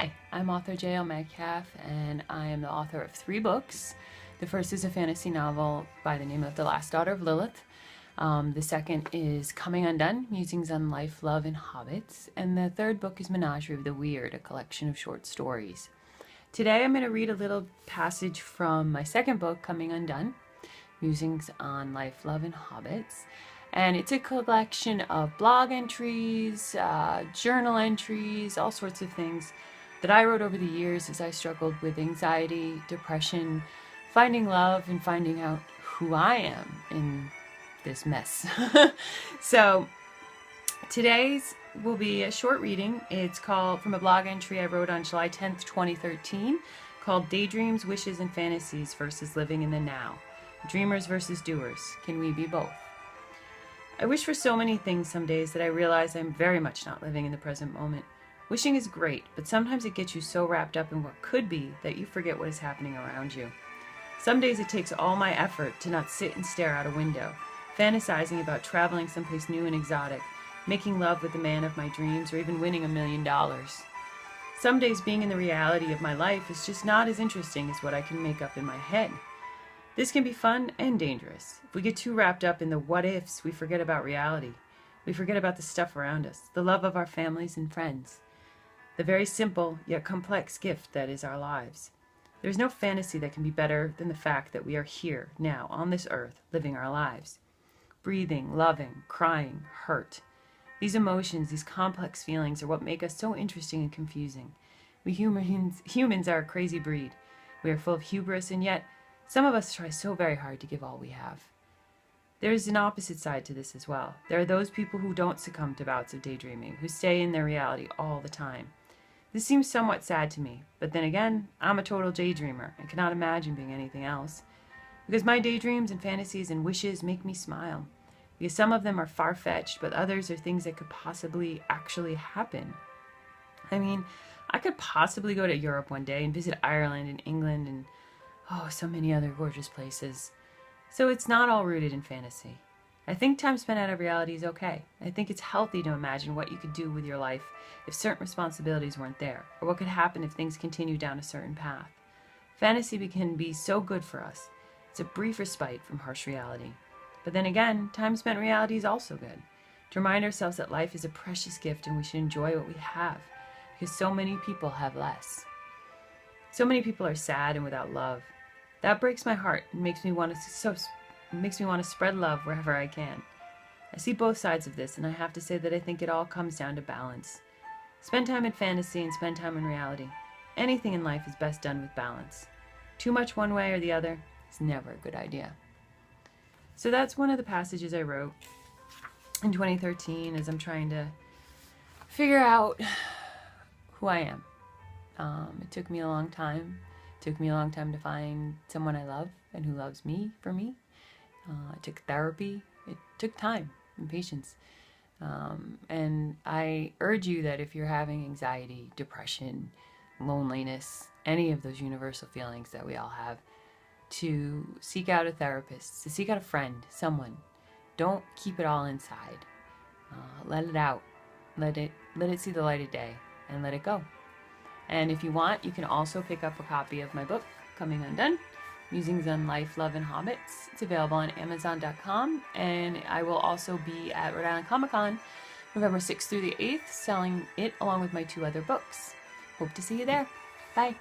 Hi, I'm author J.L. Metcalf, and I am the author of 3 books. The first is a fantasy novel by the name of The Last Daughter of Lilith. The second is Undone, Musings on Life, Love, and Hobbits. And the third book is Menagerie of the Weird, a collection of short stories. Today I'm going to read a little passage from my second book, Undone, Musings on Life, Love, and Hobbits. And it's a collection of blog entries, journal entries, all sorts of things that I wrote over the years as I struggled with anxiety, depression, finding love, and finding out who I am in this mess. So today's will be a short reading. It's called, from a blog entry I wrote on July 10th, 2013, called Daydreams, Wishes, and Fantasies versus Living in the Now. Dreamers versus doers. Can we be both? I wish for so many things some days that I realize I'm very much not living in the present moment. Wishing is great, but sometimes it gets you so wrapped up in what could be that you forget what is happening around you. Some days it takes all my effort to not sit and stare out a window, fantasizing about traveling someplace new and exotic, making love with the man of my dreams, or even winning $1 million. Some days being in the reality of my life is just not as interesting as what I can make up in my head. This can be fun and dangerous. If we get too wrapped up in the what-ifs, we forget about reality. We forget about the stuff around us, the love of our families and friends, the very simple yet complex gift that is our lives. There is no fantasy that can be better than the fact that we are here, now, on this earth, living our lives. Breathing, loving, crying, hurt. These emotions, these complex feelings are what make us so interesting and confusing. We humans are a crazy breed. We are full of hubris, and yet some of us try so very hard to give all we have. There is an opposite side to this as well. There are those people who don't succumb to bouts of daydreaming, who stay in their reality all the time. This seems somewhat sad to me, but then again, I'm a total daydreamer and cannot imagine being anything else. Because my daydreams and fantasies and wishes make me smile. Because some of them are far-fetched, but others are things that could possibly actually happen. I mean, I could possibly go to Europe one day and visit Ireland and England and so many other gorgeous places. So it's not all rooted in fantasy. I think time spent out of reality is okay. I think it's healthy to imagine what you could do with your life if certain responsibilities weren't there, or what could happen if things continue down a certain path. Fantasy can be so good for us. It's a brief respite from harsh reality. But then again, time spent in reality is also good. To remind ourselves that life is a precious gift and we should enjoy what we have, because so many people have less. So many people are sad and without love. That breaks my heart and makes me want to spread love wherever I can. I see both sides of this, and I have to say that I think it all comes down to balance. Spend time in fantasy and spend time in reality. Anything in life is best done with balance. Too much one way or the other is never a good idea. So that's one of the passages I wrote in 2013 as I'm trying to figure out who I am. It took me a long time. It took me a long time to find someone I love and who loves me for me. It took therapy. It took time and patience. And I urge you that if you're having anxiety, depression, loneliness, any of those universal feelings that we all have, to seek out a therapist, to seek out a friend, someone. Don't keep it all inside. Let it out. Let it see the light of day and let it go. And if you want, you can also pick up a copy of my book, Undone, Musings on Life, Love, and Hobbits. It's available on Amazon.com, and I will also be at Rhode Island Comic Con November 6th through the 8th, selling it along with my 2 other books. Hope to see you there. Bye.